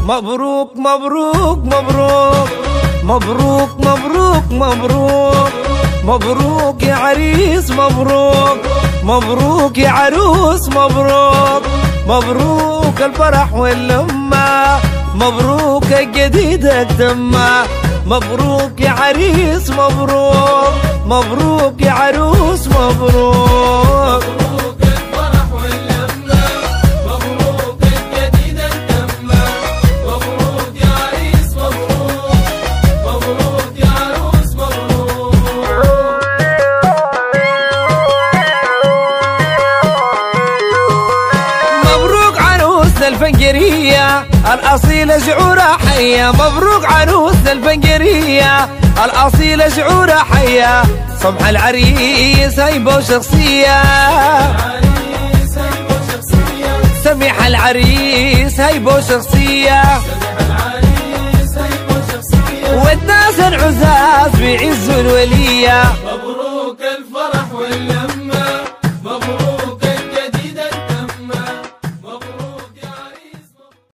مبروك مبروك مبروك مبروك مبروك مبروك مبروك يا عريس مبروك مبروك يا عروس مبروك مبروك الفرح واللمة مبروك الجديدة تمه مبروك يا عريس مبروك مبروك يا عروس مبروك مبروك الفرح واللمة مبروك الجديدة تمه مبروك يا عريس مبروك مبروك يا عروس مبروك. مبروك عروسنا الفنجرية الأصيلة شعورها حية مبروك عروسنا الفنجرية الأصيلة شعورها حية سمح العريس هيبة وشخصية سمح العريس هيبة وشخصية والناس العزاز بيعزوا الولية.